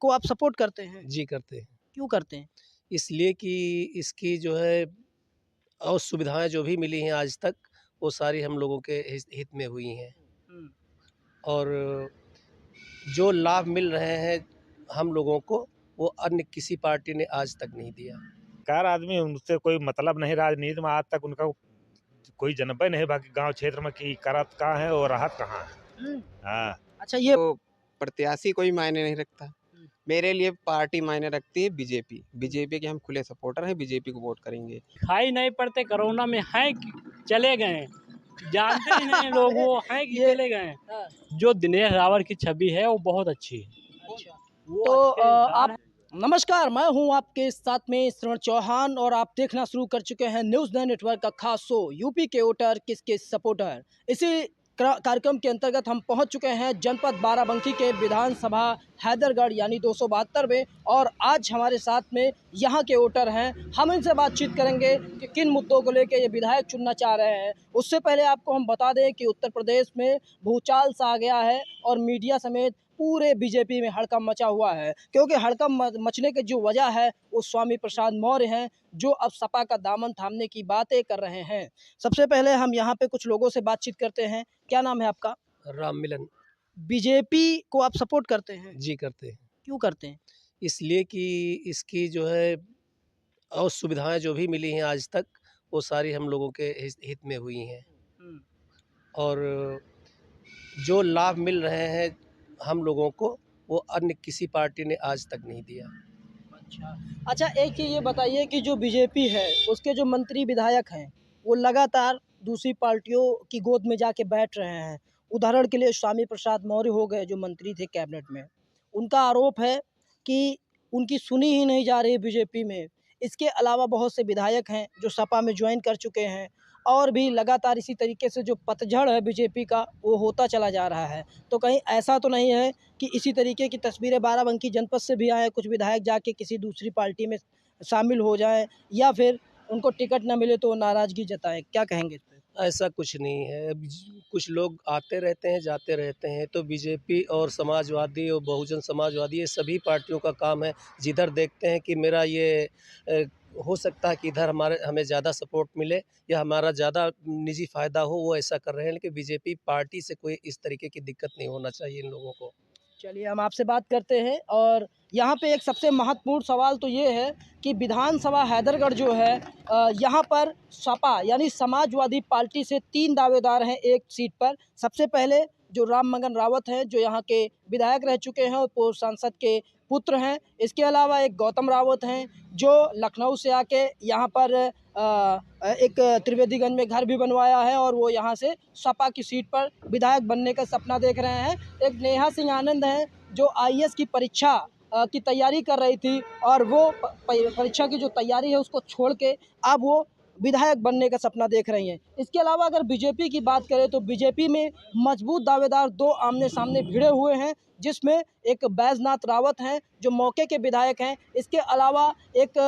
को आप सपोर्ट करते हैं? जी करते हैं। क्यों करते हैं? इसलिए कि इसकी जो है और सुविधाएँ जो भी मिली हैं आज तक, वो सारी हम लोगों के हित में हुई हैं हुँ। और जो लाभ मिल रहे हैं हम लोगों को, वो अन्य किसी पार्टी ने आज तक नहीं दिया। बेकार आदमी उनसे कोई मतलब नहीं, राजनीति में आज तक उनका कोई जनबे नहीं बाकी गांव क्षेत्र में कि करत कहाँ है और राहत कहाँ है। हुँ। हाँ, अच्छा ये तो प्रत्याशी कोई मायने नहीं रखता। हुँ। मेरे लिए पार्टी मायने रखती है बीजेपी। बीजेपी के हम खुले सपोर्टर हैं, बीजेपी को वोट करेंगे। दिखाई नहीं पड़ते, कोरोना में हैं कि चले गए हैं, जानते ही नहीं लोग वो हैं कि ये चले गए हैं। हाँ, जो दिनेश रावत की छवि है वो बहुत अच्छी है। अच्छा। वो तो अच्छे इंसान आप हैं। नमस्कार, मैं हूं आपके साथ में श्रवण चौहान और आप देखना शुरू कर चुके हैं न्यूज़ 9 नेटवर्क का खास शो यूपी के वोटर किसके सपोर्टर। इसी कार्यक्रम के अंतर्गत हम पहुंच चुके हैं जनपद बाराबंकी के विधानसभा हैदरगढ़ यानी 272 में और आज हमारे साथ में यहां के वोटर हैं। हम इनसे बातचीत करेंगे कि किन मुद्दों को लेकर ये विधायक चुनना चाह रहे हैं। उससे पहले आपको हम बता दें कि उत्तर प्रदेश में भूचाल सा आ गया है और मीडिया समेत पूरे बीजेपी में हड़कंप मचा हुआ है, क्योंकि हड़कंप मचने की जो वजह है वो स्वामी प्रसाद मौर्य हैं, जो अब सपा का दामन थामने की बातें कर रहे हैं। सबसे पहले हम यहाँ पे कुछ लोगों से बातचीत करते हैं। क्या नाम है आपका? राम मिलन। बीजेपी को आप सपोर्ट करते हैं? जी करते हैं। क्यों करते हैं? इसलिए कि इसकी जो है और सुविधाएँ जो भी मिली हैं आज तक, वो सारी हम लोगों के हित में हुई हैं हुँ। और जो लाभ मिल रहे हैं हम लोगों को, वो अन्य किसी पार्टी ने आज तक नहीं दिया। अच्छा, एक चीज़ ये बताइए कि जो बीजेपी है उसके जो मंत्री विधायक हैं वो लगातार दूसरी पार्टियों की गोद में जाके बैठ रहे हैं। उदाहरण के लिए स्वामी प्रसाद मौर्य हो गए जो मंत्री थे कैबिनेट में। उनका आरोप है कि उनकी सुनी ही नहीं जा रही बीजेपी में। इसके अलावा बहुत से विधायक हैं जो सपा में ज्वाइन कर चुके हैं और भी लगातार इसी तरीके से जो पतझड़ है बीजेपी का वो होता चला जा रहा है। तो कहीं ऐसा तो नहीं है कि इसी तरीके की तस्वीरें बाराबंकी जनपद से भी आएँ, कुछ विधायक जाके किसी दूसरी पार्टी में शामिल हो जाएँ या फिर उनको टिकट ना मिले तो वो नाराज़गी जताएँ, क्या कहेंगे इस पे? ऐसा कुछ नहीं है। अब कुछ लोग आते रहते हैं, जाते रहते हैं, तो बीजेपी और समाजवादी और बहुजन समाजवादी ये सभी पार्टियों का काम है, जिधर देखते हैं कि मेरा ये हो सकता है कि इधर हमें ज़्यादा सपोर्ट मिले या हमारा ज़्यादा निजी फ़ायदा हो, वो ऐसा कर रहे हैं। लेकिन बीजेपी पार्टी से कोई इस तरीके की दिक्कत नहीं होना चाहिए इन लोगों को। चलिए हम आपसे बात करते हैं और यहाँ पे एक सबसे महत्वपूर्ण सवाल तो ये है कि विधानसभा हैदरगढ़ जो है यहाँ पर सपा यानी समाजवादी पार्टी से 3 दावेदार हैं एक सीट पर। सबसे पहले जो राम मंगन रावत हैं जो यहाँ के विधायक रह चुके हैं और पूर्व सांसद के पुत्र हैं। इसके अलावा एक गौतम रावत हैं जो लखनऊ से आके यहाँ पर एक त्रिवेदीगंज में घर भी बनवाया है और वो यहाँ से सपा की सीट पर विधायक बनने का सपना देख रहे हैं। एक नेहा सिंह आनंद हैं जो आईएएस की परीक्षा की तैयारी कर रही थी और वो परीक्षा की जो तैयारी है उसको छोड़ के अब वो विधायक बनने का सपना देख रही हैं। इसके अलावा अगर बीजेपी की बात करें तो बीजेपी में मजबूत दावेदार 2 आमने-सामने भिड़े हुए हैं, जिसमें एक बैजनाथ रावत हैं जो मौके के विधायक हैं। इसके अलावा एक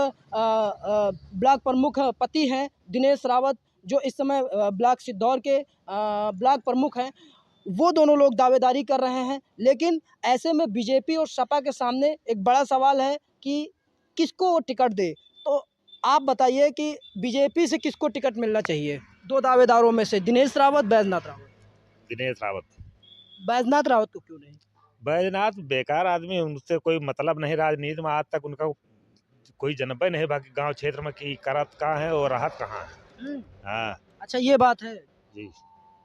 ब्लॉक प्रमुख पति हैं दिनेश रावत जो इस समय ब्लॉक सिद्धौर के ब्लॉक प्रमुख हैं। वो दोनों लोग दावेदारी कर रहे हैं, लेकिन ऐसे में बीजेपी और सपा के सामने एक बड़ा सवाल है कि किसको वो टिकट दे। तो आप बताइए कि बीजेपी से किसको टिकट मिलना चाहिए? 2 दावेदारों में से दिनेश रावत, बैजनाथ रावत। दिनेश रावत। बैजनाथ रावत को क्यों नहीं? बैजनाथ बेकार आदमी उनसे कोई मतलब नहीं, राजनीति में आज तक उनका कोई जनबे नहीं बाकी गांव क्षेत्र में कि करत कहाँ है और राहत कहाँ है। हाँ अच्छा ये बात है। जी।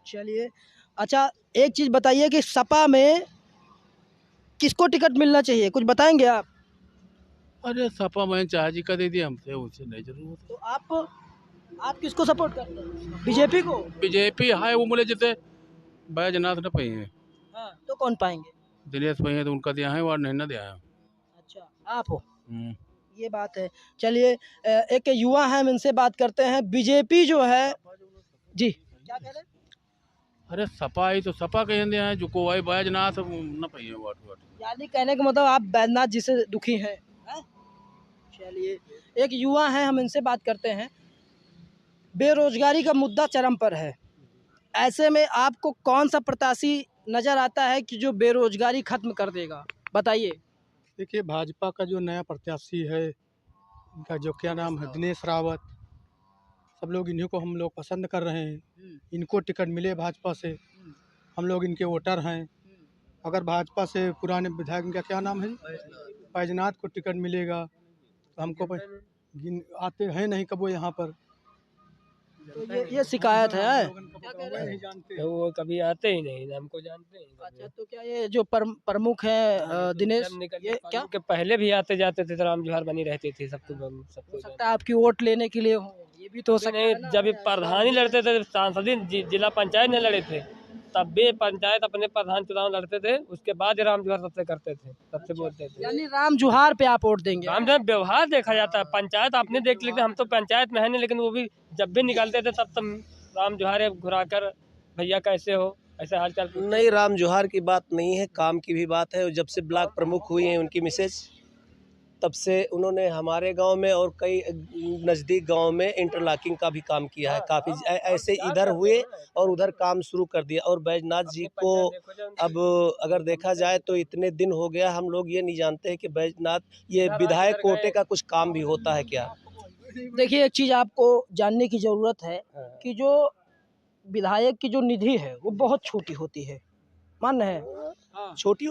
चलिए, अच्छा एक चीज़ बताइए कि सपा में किसको टिकट मिलना चाहिए? कुछ बताएँगे आप? अरे सपा में चाहे जी का दे दिया हमसे उससे नहीं जरूरत। तो आप किसको सपोर्ट करते हैं? बीजेपी को? बीजेपी है वो बोले जैसे बैजनाथ न पही है, हाँ, तो कौन पाएँगे? दिनेश पही है तो उनका दिया है और नहीं ना दिया है। अच्छा, आप हो। हम्म। ये बात है। चलिए एक युवा हैं हम इनसे बात करते हैं। बीजेपी जो है जी, क्या कह रहे हैं? अरे सपा आई तो सपा कहीं दिया है जो को आई बैजनाथ न पही है वाट। यानी कहने का मतलब आप बैजनाथ जी से दुखी हैं, हैं? चलिए, एक युवा हैं हम इनसे बात करते हैं। बेरोज़गारी का मुद्दा चरम पर है। ऐसे में आपको कौन-सा प्रत्याशी नज़र आता है कि जो बेरोज़गारी ख़त्म कर देगा? बताइए। देखिए भाजपा का जो नया प्रत्याशी है, इनका जो क्या नाम है, दिनेश रावत, सब लोग इन्हीं को हम लोग पसंद कर रहे हैं। इनको टिकट मिले भाजपा से, हम लोग इनके वोटर हैं। अगर भाजपा से पुराने विधायक, इनका क्या नाम है, बैजनाथ को टिकट मिलेगा तो हमको आते हैं नहीं कब वो यहाँ पर, तो ये शिकायत है। नहीं जानते। तो वो कभी आते ही नहीं, हमको जानते ही नहीं। अच्छा, तो क्या ये जो प्रमुख है दिनेश, ये क्या के पहले भी आते जाते थे तो राम जोहार बनी रहती थी, सबको हो सकता है आपकी वोट लेने के लिए हो, ये भी तो हो सकता नहीं। है ना। जब ये प्रधान ही लड़ते थे, सांसद ही जिला पंचायत में लड़े थे, तब भी पंचायत अपने प्रधान चुनाव लड़ते थे, उसके बाद राम जोहार सबसे करते थे, सबसे बोलते थे। यानी राम जोहार पे आप वोट देंगे। राम जोहार व्यवहार देखा जाता है, पंचायत आपने देख ली, हम तो पंचायत में है नहीं, लेकिन वो भी जब भी निकलते थे तब राम जोहार घुरा कर, भैया कैसे हो, ऐसे हाल चाल। नहीं, राम जोहार की बात नहीं है, काम की भी बात है। जब से ब्लॉक प्रमुख हुई हैं उनकी मिसेज, तब से उन्होंने हमारे गांव में और कई नज़दीक गांव में इंटरलॉकिंग का भी काम किया है। काफ़ी ऐसे इधर हुए और उधर काम शुरू कर दिया। और बैजनाथ जी को अब अगर देखा जाए तो इतने दिन हो गया, हम लोग ये नहीं जानते हैं कि बैजनाथ ये विधायक कोटे का कुछ काम भी होता है क्या। देखिए, एक चीज़ आपको जानने की ज़रूरत है कि जो विधायक की जो निधि है वो बहुत छोटी होती है, मान्य है, छोटी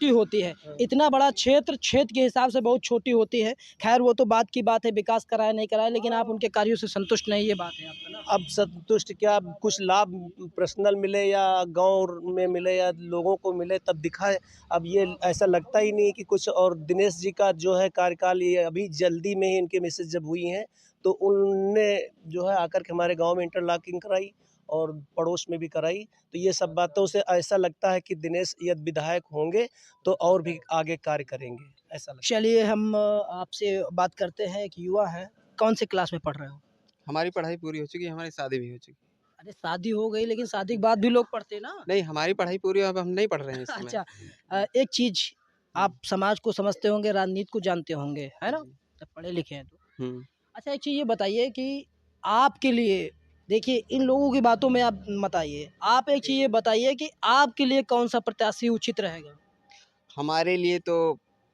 होती है। इतना बड़ा क्षेत्र के हिसाब से बहुत छोटी होती है। खैर वो तो बात की बात है, विकास कराया नहीं कराया, लेकिन आप उनके कार्यों से संतुष्ट नहीं, ये बात है आपका ना। अब संतुष्ट क्या, कुछ लाभ पर्सनल मिले या गांव में मिले या लोगों को मिले तब दिखाए। अब ये ऐसा लगता ही नहीं कि कुछ। और दिनेश जी का जो है कार्यकाल, ये अभी जल्दी में ही इनके मैसेज जब हुई हैं तो उनने जो है आकर के हमारे गांव में इंटरलॉकिंग कराई और पड़ोस में भी कराई। तो ये सब बातों से ऐसा लगता है कि दिनेश यदि विधायक होंगे तो और भी आगे कार्य करेंगे, ऐसा लगता है। चलिए हम आपसे बात करते हैं, एक युवा है, कौन से क्लास में पढ़ रहे हो? हमारी पढ़ाई पूरी हो चुकी है, हमारी शादी भी हो चुकी है। अरे शादी हो गई, लेकिन शादी के बाद भी लोग पढ़ते ना। नहीं, हमारी पढ़ाई पूरी है, अब हम नहीं पढ़ रहे हैं इस समय। अच्छा, एक चीज, आप समाज को समझते होंगे, राजनीति को जानते होंगे, है ना, जब पढ़े लिखे हैं तो। अच्छा, एक चीज ये बताइए कि आपके लिए, देखिए इन लोगों की बातों में आप मत आइए, आप एक चीज ये बताइए कि आपके लिए कौन सा प्रत्याशी उचित रहेगा? हमारे लिए तो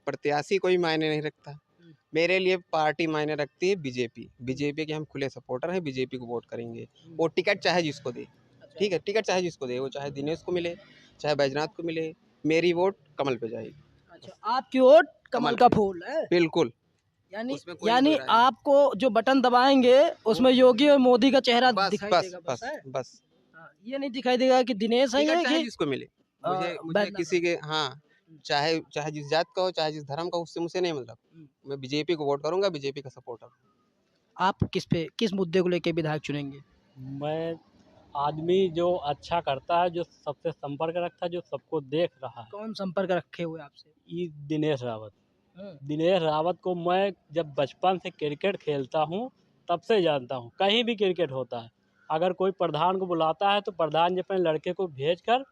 प्रत्याशी कोई मायने नहीं रखता, मेरे लिए पार्टी मायने रखती है बीजेपी। बीजेपी के हम खुले सपोर्टर हैं, बीजेपी को वोट करेंगे। वो टिकट चाहे जिसको दे, ठीक है, टिकट चाहे जिसको दे, वो चाहे दिनेश को मिले, चाहे बैजनाथ को मिले, मेरी वोट कमल पे जाएगी। अच्छा, आपकी वोट कमल का फूल है, बिल्कुल। यानी आपको जो बटन दबाएंगे उसमें योगी और मोदी का चेहरा बस दिखाई बस देगा, बस है? बस ये नहीं दिखाई देगा कि दिनेश है टिकट चाहे कि जिसको मिले, मुझे बैजनाथ किसी के, हाँ, चाहे चाहे जिस जात का हो, चाहे जिस धर्म का, उससे मुझे नहीं मतलब। मैं बीजेपी को वोट करूंगा, बीजेपी का सपोर्टर। आप किस मुद्दे को लेके विधायक चुनेंगे? मैं आदमी जो अच्छा करता है, जो सबसे संपर्क रखता है, जो सबको देख रहा है, कौन संपर्क रखे हुए आपसे? ये दिनेश रावत। दिनेश रावत को मैं जब बचपन से क्रिकेट खेलता हूँ तब से जानता हूँ। कहीं भी क्रिकेट होता है, अगर कोई प्रधान को बुलाता है तो प्रधान जी अपने लड़के को भेजकर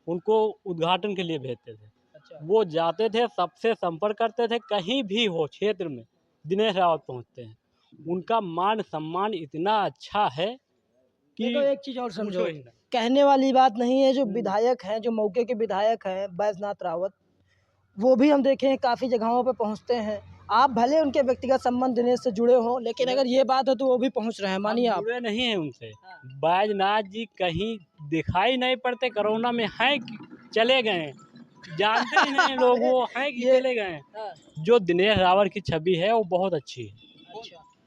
उनको उद्घाटन के लिए भेजते थे। अच्छा, वो जाते थे, सबसे संपर्क करते थे, कहीं भी हो क्षेत्र में दिनेश रावत पहुँचते हैं। उनका मान सम्मान इतना अच्छा है कि देखो एक चीज और समझो, पूछो ही ना। कहने वाली बात नहीं है। जो विधायक हैं, जो मौके के विधायक हैं बैजनाथ रावत, वो भी हम देखे हैं काफ़ी जगहों पे पहुंचते हैं। आप भले उनके व्यक्तिगत संबंध दिनेश से जुड़े हो, लेकिन अगर ये बात है तो वो भी पहुंच रहे हैं, मानिए आप। जुड़े नहीं हैं उनसे। बैजनाथ जी कहीं दिखाई नहीं पड़ते, कोरोना में हैं कि चले गए, जानते ही नहीं लोग वो हैं कि चले गए। जो दिनेश रावत की छवि है वो बहुत अच्छी है।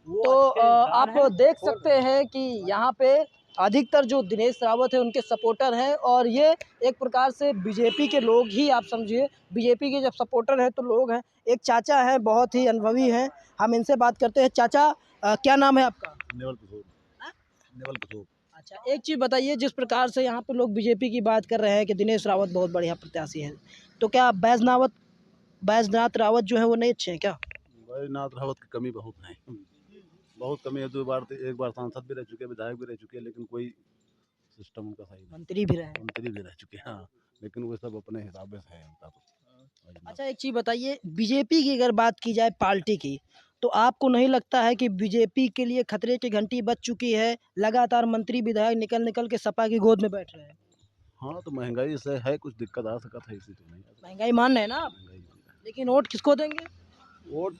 तो आप देख सकते हैं कि यहाँ पे अधिकतर जो दिनेश रावत है उनके सपोर्टर हैं, और ये एक प्रकार से बीजेपी के लोग ही, आप समझिए बीजेपी के जब सपोर्टर हैं तो लोग हैं। एक चाचा हैं, बहुत ही अनुभवी हैं, हम इनसे बात करते हैं। चाचा, क्या नाम है आपका? नेवल कुतुब। अच्छा, एक चीज़ बताइए, जिस प्रकार से यहाँ पे लोग बीजेपी की बात कर रहे हैं कि दिनेश रावत बहुत बढ़िया प्रत्याशी है, तो क्या बैजनाथ रावत जो है वो नहीं अच्छे हैं क्या? बैजनाथ रावत की कमी बहुत है, बहुत कमी है। एक बार सांसद भी रह चुके, विधायक भी रह चुके, लेकिन कोई सिस्टम उनका सही नहीं। मंत्री भी रह चुके, हाँ, लेकिन वो सब अपने हिसाब से है उनका। अच्छा, एक चीज़ बताइए, बीजेपी की अगर बात की जाए पार्टी की, तो आपको नहीं लगता है कि बीजेपी के लिए खतरे की घंटी बज चुकी है? लगातार मंत्री विधायक निकल के सपा की गोद में बैठ रहे हैं। हाँ, तो महंगाई से है, कुछ दिक्कत आ सकता है, इसी तो नहीं। महंगाई मान रहे हैं ना आप? लेकिन वोट किसको देंगे? वोट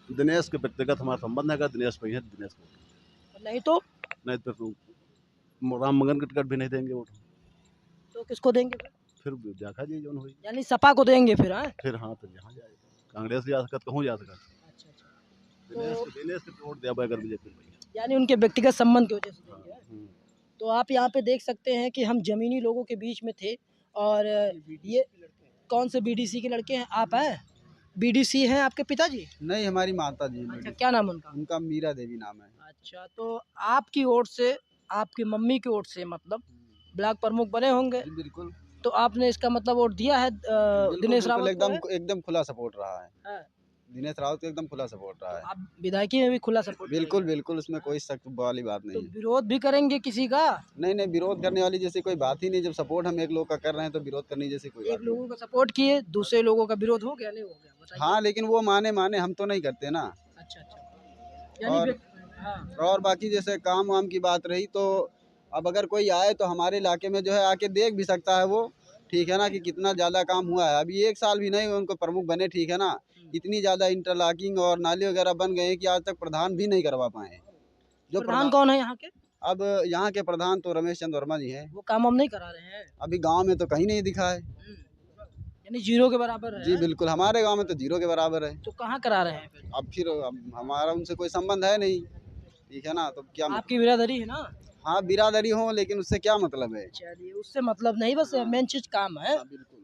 दिनेश के व्यक्तिगत हमारा संबंध है, अगर दिनेश पे है दिनेश को, नहीं तो नहीं तो राम मंगन के टिकट भी नहीं देंगे वोट, किसको देंगे फिर देखा जी जो हुई, यानी सपा को देंगे फिर? हाँ, फिर हाँ तो जहाँ जाएगा कांग्रेस जा सकता कहूँ जा सकता, अच्छा अच्छा। दिनेश के वोट दिया अगर बीजेपी को। यानी उनके व्यक्तिगत संबंध की वजह से देंगे, हाँ? तो आप यहाँ पे देख सकते हैं कि हम जमीनी लोगों के बीच में थे और ये कौन से बीडीसी के लड़के हैं? आप हैं बीडीसी हैं आपके पिताजी? नहीं, हमारी माता जी। अच्छा, क्या नाम उनका? उनका मीरा देवी नाम है। अच्छा, तो आपकी ओर से, आपकी मम्मी की ओर से मतलब ब्लॉक प्रमुख बने होंगे, जी बिल्कुल। तो आपने इसका मतलब वोट दिया है बिल्कुल, दिनेश बिल्कुल, रावत को? एकदम खुला सपोर्ट रहा है। हाँ। दिनेश रावत को एकदम खुला सपोर्ट रहा है। आप विधायकी में भी खुला सपोर्ट? बिल्कुल बिल्कुल, उसमें कोई शक वाली बात तो नहीं है। विरोध भी करेंगे किसी का? नहीं नहीं, विरोध करने वाली जैसी कोई बात ही नहीं। जब सपोर्ट हम एक लोग का कर रहे हैं तो विरोध करने जैसी कोई एक बात नहीं। लोगों का सपोर्ट किए, दूसरे लोगों का विरोध हो गया, नहीं हो गया? बताइए। हाँ, लेकिन वो माने हम तो नहीं करते ना। अच्छा अच्छा। यानी हाँ। और बाकी जैसे काम वाम की बात रही तो अब अगर कोई आए तो हमारे इलाके में जो है आके देख भी सकता है वो, ठीक है ना, कि कितना ज़्यादा काम हुआ है। अभी 1 साल भी नहीं हुआ उनको प्रमुख बने, ठीक है ना। इतनी ज़्यादा इंटरलॉकिंग और नाली वगैरह बन गए हैं कि आज तक प्रधान भी नहीं करवा पाए। जो प्रधान कौन है यहाँ के? अब यहाँ के प्रधान तो रमेश चंद्र वर्मा जी हैं। वो काम हम नहीं करा रहे हैं अभी गांव में तो कहीं नहीं दिखा है। यानी जीरो के बराबर है? जी बिल्कुल, हमारे गांव में तो 0 के बराबर है। तो कहाँ करा रहे हैं फिर? अब हमारा उनसे कोई संबंध है नहीं, ठीक है ना। तो क्या आपकी बिरादरी है ना? हाँ, बिरादरी हो, लेकिन उससे क्या मतलब है। चलिए, उससे मतलब नहीं, बस मेन चीज काम है। बिल्कुल।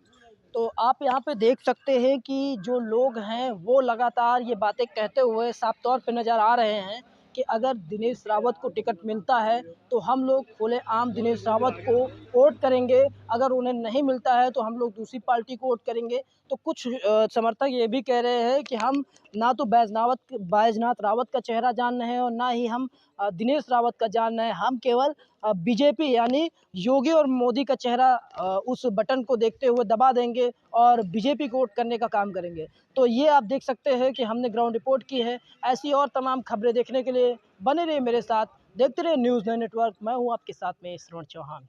तो आप यहाँ पे देख सकते हैं कि जो लोग हैं वो लगातार ये बातें कहते हुए साफ तौर पे नज़र आ रहे हैं कि अगर दिनेश रावत को टिकट मिलता है तो हम लोग खुलेआम दिनेश रावत को वोट करेंगे, अगर उन्हें नहीं मिलता है तो हम लोग दूसरी पार्टी को वोट करेंगे। तो कुछ समर्थक ये भी कह रहे हैं कि हम ना तो बैजनाथ रावत का चेहरा जान रहे हैं और ना ही हम दिनेश रावत का जान रहे हैं, हम केवल बीजेपी यानी योगी और मोदी का चेहरा उस बटन को देखते हुए दबा देंगे और बीजेपी को वोट करने का काम करेंगे। तो ये आप देख सकते हैं कि हमने ग्राउंड रिपोर्ट की है। ऐसी और तमाम खबरें देखने के लिए बने रहिए मेरे साथ, देखते रहिए न्यूज़ 9 नेटवर्क। मैं हूँ आपके साथ में श्रवण चौहान।